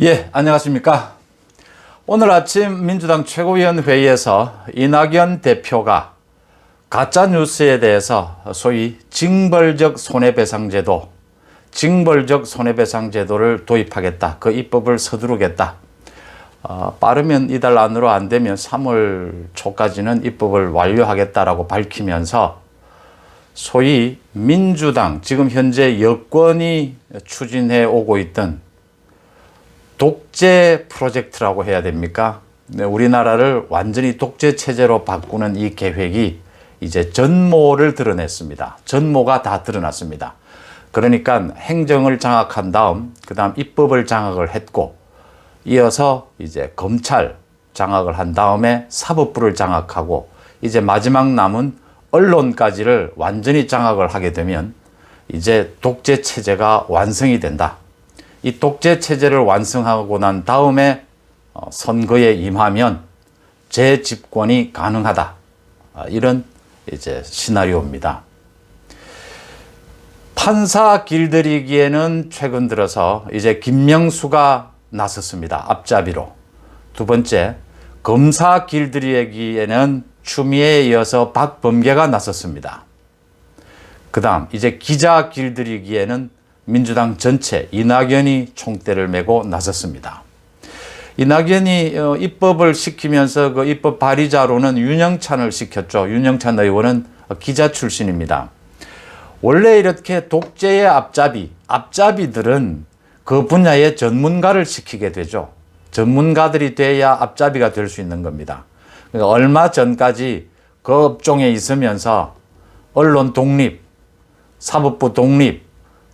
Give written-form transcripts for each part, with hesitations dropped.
예, 안녕하십니까. 오늘 아침 민주당 최고위원 회의에서 이낙연 대표가 가짜뉴스에 대해서 소위 징벌적 손해배상제도를 도입하겠다. 그 입법을 서두르겠다. 빠르면 이달 안으로 안 되면 3월 초까지는 입법을 완료하겠다라고 밝히면서 소위 민주당, 지금 현재 여권이 추진해 오고 있던 독재 프로젝트라고 해야 됩니까? 네, 우리나라를 완전히 독재 체제로 바꾸는 이 계획이 이제 전모를 드러냈습니다. 전모가 다 드러났습니다. 그러니까 행정을 장악한 다음, 그 다음 입법을 장악을 했고, 이어서 이제 검찰 장악을 한 다음에 사법부를 장악하고, 이제 마지막 남은 언론까지를 완전히 장악을 하게 되면 이제 독재 체제가 완성이 된다. 이 독재 체제를 완성하고 난 다음에 선거에 임하면 재집권이 가능하다. 이런 이제 시나리오입니다. 판사 길들이기에는 최근 들어서 이제 김명수가 나섰습니다. 앞잡이로. 두 번째, 검사 길들이기에는 추미애에 이어서 박범계가 나섰습니다. 그 다음 이제 기자 길들이기에는 민주당 전체 이낙연이 총대를 메고 나섰습니다. 이낙연이 입법을 시키면서 그 입법 발의자로는 윤영찬을 시켰죠. 윤영찬 의원은 기자 출신입니다. 원래 이렇게 독재의 앞잡이들은 그 분야의 전문가를 시키게 되죠. 전문가들이 돼야 앞잡이가 될 수 있는 겁니다. 그러니까 얼마 전까지 그 업종에 있으면서 언론 독립, 사법부 독립,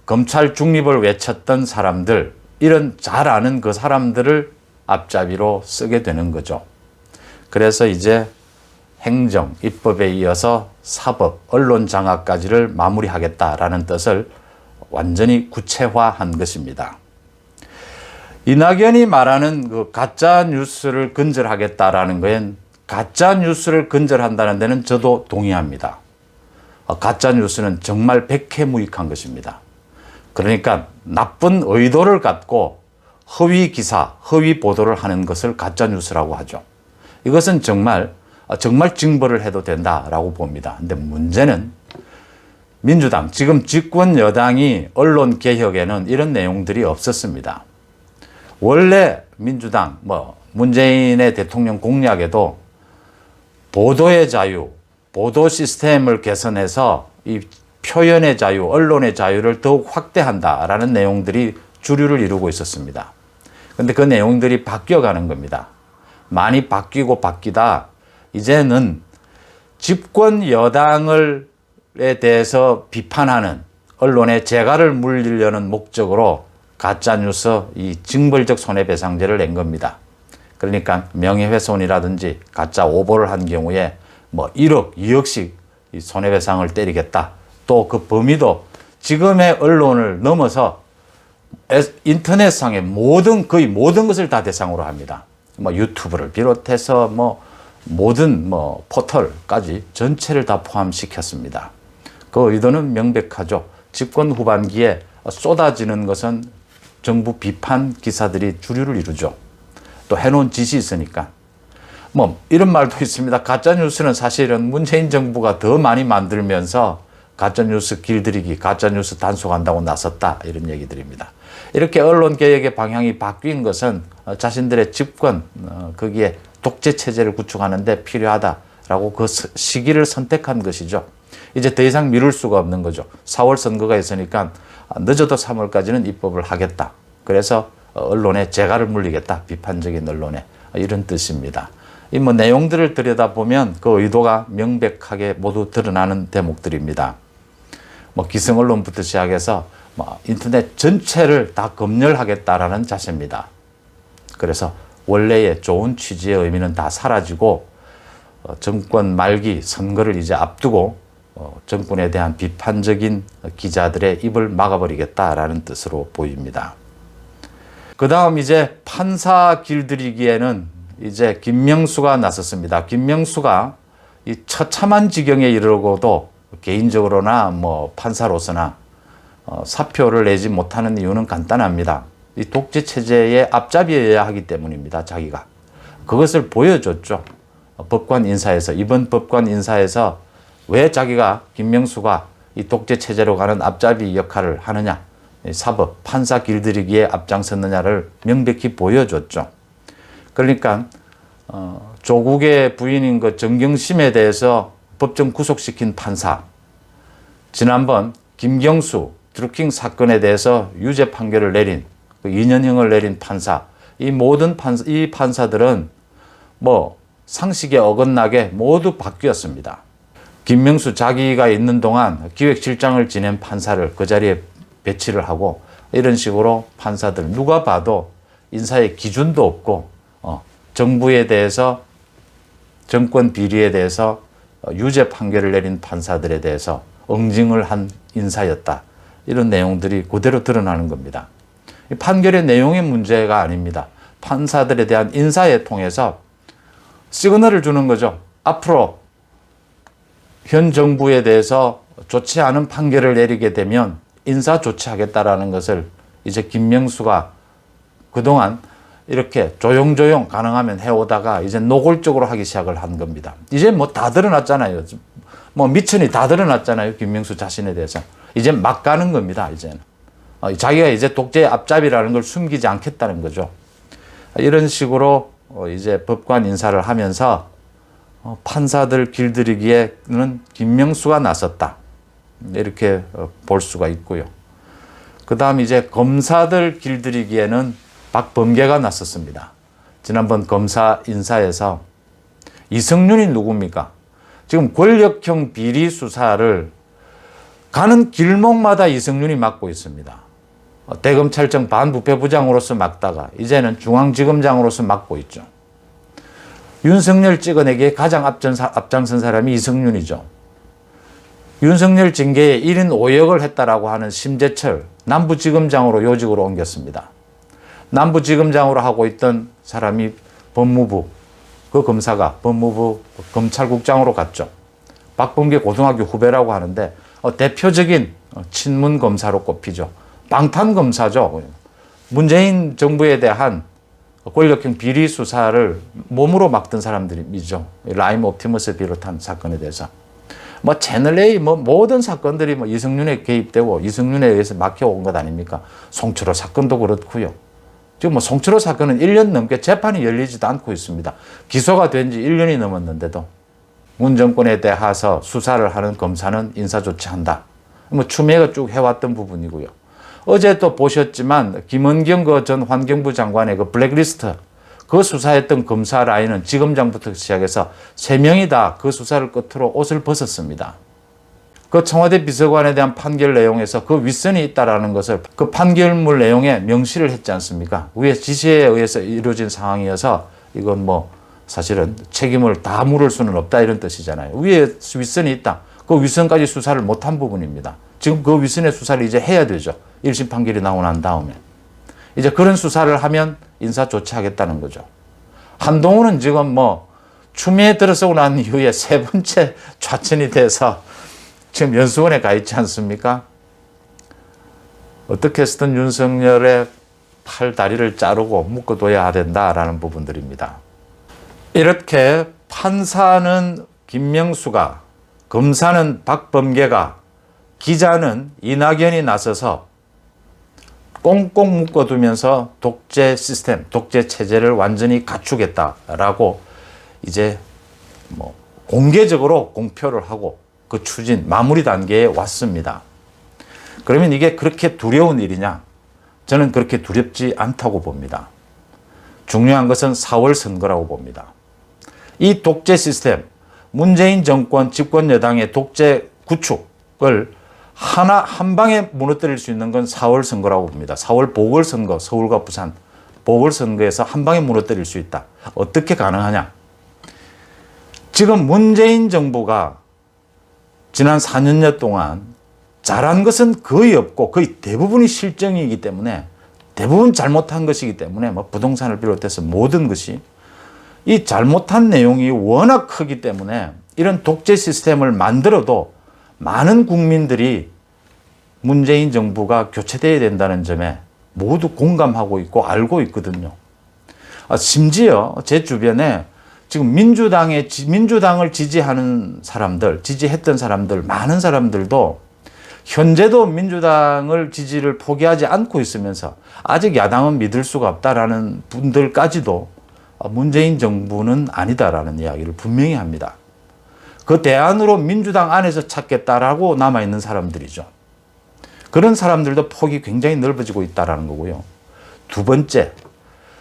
검찰 중립을 외쳤던 사람들, 이런 잘 아는 그 사람들을 앞잡이로 쓰게 되는 거죠. 그래서 이제 행정, 입법에 이어서 사법, 언론 장악까지를 마무리하겠다라는 뜻을 완전히 구체화한 것입니다. 이낙연이 말하는 그 가짜 뉴스를 근절하겠다라는 거엔 가짜 뉴스를 근절한다는 데는 저도 동의합니다. 가짜 뉴스는 정말 백해무익한 것입니다. 그러니까 나쁜 의도를 갖고 허위 기사, 허위 보도를 하는 것을 가짜 뉴스라고 하죠. 이것은 정말 징벌을 해도 된다라고 봅니다. 근데 문제는 민주당, 지금 집권 여당이 언론 개혁에는 이런 내용들이 없었습니다. 원래 민주당, 문재인의 대통령 공약에도 보도의 자유, 보도 시스템을 개선해서 이 표현의 자유, 언론의 자유를 더욱 확대한다라는 내용들이 주류를 이루고 있었습니다. 그런데 그 내용들이 바뀌어가는 겁니다. 많이 바뀌고 바뀌다 이제는 집권 여당에 대해서 비판하는 언론의 재갈을 물리려는 목적으로 가짜뉴스 이 징벌적 손해배상제를 낸 겁니다. 그러니까 명예훼손이라든지 가짜 오보를 한 경우에 1억, 2억씩 이 손해배상을 때리겠다. 또 그 범위도 지금의 언론을 넘어서 인터넷상의 거의 모든 것을 다 대상으로 합니다. 유튜브를 비롯해서 모든 포털까지 전체를 다 포함시켰습니다. 그 의도는 명백하죠. 집권 후반기에 쏟아지는 것은 정부 비판 기사들이 주류를 이루죠. 또 해놓은 짓이 있으니까. 이런 말도 있습니다. 가짜뉴스는 사실은 문재인 정부가 더 많이 만들면서 가짜뉴스 길들이기, 가짜뉴스 단속한다고 나섰다. 이런 얘기들입니다. 이렇게 언론 개혁의 방향이 바뀐 것은 자신들의 집권, 거기에 독재 체제를 구축하는 데 필요하다라고 그 시기를 선택한 것이죠. 이제 더 이상 미룰 수가 없는 거죠. 4월 선거가 있으니까 늦어도 3월까지는 입법을 하겠다. 그래서 언론에 재갈을 물리겠다. 비판적인 언론에. 이런 뜻입니다. 이 내용들을 들여다보면 그 의도가 명백하게 모두 드러나는 대목들입니다. 기성 언론부터 시작해서 인터넷 전체를 다 검열하겠다라는 자세입니다. 그래서 원래의 좋은 취지의 의미는 다 사라지고 정권 말기 선거를 이제 앞두고 정권에 대한 비판적인 기자들의 입을 막아버리겠다라는 뜻으로 보입니다. 그 다음 이제 판사 길들이기에는 이제 김명수가 나섰습니다. 김명수가 이 처참한 지경에 이르고도 개인적으로나 판사로서나 사표를 내지 못하는 이유는 간단합니다. 이 독재 체제의 앞잡이여야 하기 때문입니다. 자기가. 그것을 보여줬죠. 법관 인사에서, 이번 법관 인사에서 왜 자기가 김명수가 이 독재 체제로 가는 앞잡이 역할을 하느냐, 사법, 판사 길들이기에 앞장섰느냐를 명백히 보여줬죠. 그러니까 조국의 부인인 그 정경심에 대해서 법정 구속시킨 판사, 지난번 김경수 드루킹 사건에 대해서 유죄 판결을 내린, 그 2년형을 내린 판사, 이 모든 이 판사들은 뭐 상식에 어긋나게 모두 바뀌었습니다. 김명수 자기가 있는 동안 기획실장을 지낸 판사를 그 자리에 배치를 하고, 이런 식으로 판사들 누가 봐도 인사의 기준도 없고 정부에 대해서, 정권 비리에 대해서 유죄 판결을 내린 판사들에 대해서 응징을 한 인사였다. 이런 내용들이 그대로 드러나는 겁니다. 판결의 내용의 문제가 아닙니다. 판사들에 대한 인사에 통해서 시그널을 주는 거죠. 앞으로 현 정부에 대해서 좋지 않은 판결을 내리게 되면 인사 조치하겠다라는 것을 이제 김명수가 그동안 이렇게 조용조용 가능하면 해오다가 이제 노골적으로 하기 시작을 한 겁니다. 이제 뭐 다 드러났잖아요. 뭐 미천이 다 드러났잖아요. 김명수 자신에 대해서. 이제 막 가는 겁니다. 이제는. 자기가 이제 독재의 앞잡이라는 걸 숨기지 않겠다는 거죠. 이런 식으로 이제 법관 인사를 하면서 판사들 길들이기에는 김명수가 나섰다. 이렇게 볼 수가 있고요. 그 다음 이제 검사들 길들이기에는 박범계가 나섰습니다. 지난번 검사 인사에서 이성윤이 누굽니까? 지금 권력형 비리 수사를 가는 길목마다 이성윤이 맡고 있습니다. 대검찰청 반부패부장으로서 맡다가 이제는 중앙지검장으로서 맡고 있죠. 윤석열 찍어내기에 가장 앞장선 사람이 이성윤이죠. 윤석열 징계에 1인 5역을 했다라고 하는 심재철 남부지검장으로 요직으로 옮겼습니다. 남부지검장으로 하고 있던 사람이 법무부, 그 검사가 법무부 검찰국장으로 갔죠. 박범계 고등학교 후배라고 하는데 대표적인 친문 검사로 꼽히죠. 방탄 검사죠. 문재인 정부에 대한 권력형 비리 수사를 몸으로 막던 사람들이죠. 라임 옵티머스 비롯한 사건에 대해서. 뭐 채널A 모든 사건들이 이성윤에 개입되고 이성윤에 의해서 막혀온 것 아닙니까? 송철호 사건도 그렇고요. 지금 송철호 사건은 1년 넘게 재판이 열리지도 않고 있습니다. 기소가 된 지 1년이 넘었는데도 문 정권에 대해서 수사를 하는 검사는 인사조치한다. 추미애가 쭉 해왔던 부분이고요. 어제 또 보셨지만 김은경 전 환경부 장관의 그 블랙리스트, 그 수사했던 검사 라인은 지검장부터 시작해서 3명이 다 그 수사를 끝으로 옷을 벗었습니다. 그 청와대 비서관에 대한 판결 내용에서 그 윗선이 있다라는 것을 그 판결문 내용에 명시를 했지 않습니까? 위에 지시에 의해서 이루어진 상황이어서 이건 뭐 사실은 책임을 다 물을 수는 없다 이런 뜻이잖아요. 위에 윗선이 있다. 그 윗선까지 수사를 못한 부분입니다. 지금 그 윗선의 수사를 이제 해야 되죠. 1심 판결이 나오고 난 다음에. 이제 그런 수사를 하면 인사 조치하겠다는 거죠. 한동훈은 지금 뭐 추미애 들어서고 난 이후에 3번째 좌천이 돼서 지금 연수원에 가 있지 않습니까? 어떻게 해서든 윤석열의 팔 다리를 자르고 묶어둬야 된다라는 부분들입니다. 이렇게 판사는 김명수가, 검사는 박범계가, 기자는 이낙연이 나서서 꽁꽁 묶어두면서 독재 시스템, 독재 체제를 완전히 갖추겠다라고 이제 뭐 공개적으로 공표를 하고 그 추진, 마무리 단계에 왔습니다. 그러면 이게 그렇게 두려운 일이냐? 저는 그렇게 두렵지 않다고 봅니다. 중요한 것은 4월 선거라고 봅니다. 이 독재 시스템, 문재인 정권 집권 여당의 독재 구축을 한 방에 무너뜨릴 수 있는 건 4월 선거라고 봅니다. 4월 보궐선거, 서울과 부산 보궐선거에서 한 방에 무너뜨릴 수 있다. 어떻게 가능하냐? 지금 문재인 정부가 지난 4년여 동안 잘한 것은 거의 없고 거의 대부분이 실정이기 때문에, 대부분 잘못한 것이기 때문에 뭐 부동산을 비롯해서 모든 것이 이 잘못한 내용이 워낙 크기 때문에 이런 독재 시스템을 만들어도 많은 국민들이 문재인 정부가 교체돼야 된다는 점에 모두 공감하고 있고 알고 있거든요. 심지어 제 주변에 지금 민주당을 지지하는 사람들, 지지했던 사람들, 많은 사람들도 현재도 민주당을 지지를 포기하지 않고 있으면서 아직 야당은 믿을 수가 없다라는 분들까지도 문재인 정부는 아니다라는 이야기를 분명히 합니다. 그 대안으로 민주당 안에서 찾겠다라고 남아있는 사람들이죠. 그런 사람들도 폭이 굉장히 넓어지고 있다는 거고요. 두 번째,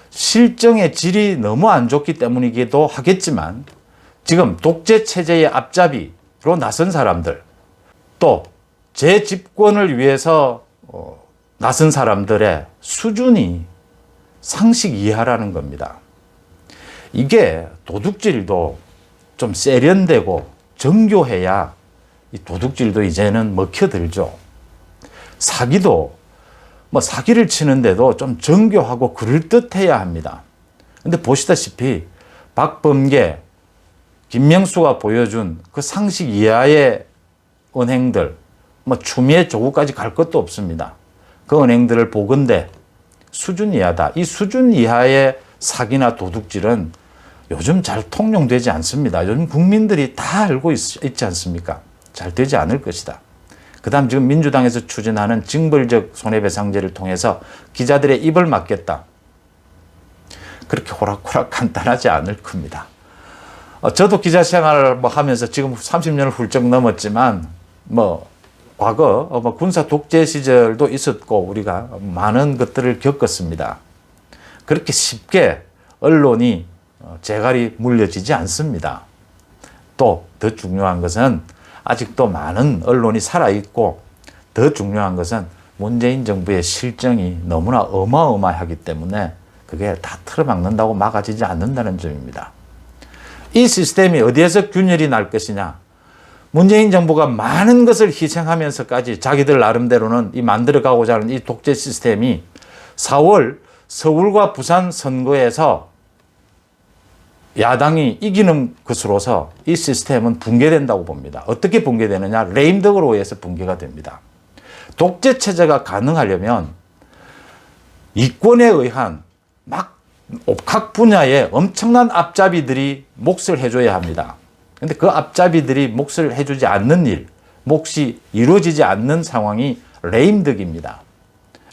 실정의 질이 너무 안 좋기 때문이기도 하겠지만 지금 독재 체제의 앞잡이로 나선 사람들, 또 재집권을 위해서 나선 사람들의 수준이 상식 이하라는 겁니다. 이게 도둑질도 좀 세련되고 정교해야 이 도둑질도 이제는 먹혀들죠. 사기도 사기를 치는데도 좀 정교하고 그럴듯해야 합니다. 근데 보시다시피 박범계, 김명수가 보여준 그 상식 이하의 은행들, 추미애 조국까지 갈 것도 없습니다. 그 은행들을 보건대 수준 이하다. 이 수준 이하의 사기나 도둑질은 요즘 잘 통용되지 않습니다. 요즘 국민들이 다 알고 있지 않습니까? 잘 되지 않을 것이다. 그 다음 지금 민주당에서 추진하는 징벌적 손해배상제를 통해서 기자들의 입을 막겠다. 그렇게 호락호락 간단하지 않을 겁니다. 저도 기자 생활을 하면서 지금 30년을 훌쩍 넘었지만 과거 군사 독재 시절도 있었고 우리가 많은 것들을 겪었습니다. 그렇게 쉽게 언론이 재갈이 물려지지 않습니다. 또 더 중요한 것은 아직도 많은 언론이 살아있고 더 중요한 것은 문재인 정부의 실정이 너무나 어마어마하기 때문에 그게 다 틀어막는다고 막아지지 않는다는 점입니다. 이 시스템이 어디에서 균열이 날 것이냐. 문재인 정부가 많은 것을 희생하면서까지 자기들 나름대로는 이 만들어가고자 하는 이 독재 시스템이 4월 서울과 부산 선거에서 야당이 이기는 것으로서 이 시스템은 붕괴된다고 봅니다. 어떻게 붕괴되느냐? 레임덕으로 의해서 붕괴가 됩니다. 독재 체제가 가능하려면 이권에 의한 각 분야에 엄청난 앞잡이들이 몫을 해줘야 합니다. 그런데 그 앞잡이들이 몫을 해주지 않는 일, 몫이 이루어지지 않는 상황이 레임덕입니다.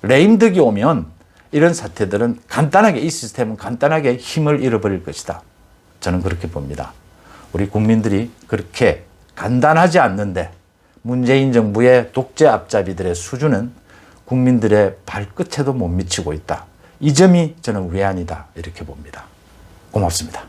레임덕이 오면 이런 사태들은 간단하게, 이 시스템은 간단하게 힘을 잃어버릴 것이다. 저는 그렇게 봅니다. 우리 국민들이 그렇게 간단하지 않는데 문재인 정부의 독재 앞잡이들의 수준은 국민들의 발끝에도 못 미치고 있다. 이 점이 저는 외환이다. 이렇게 봅니다. 고맙습니다.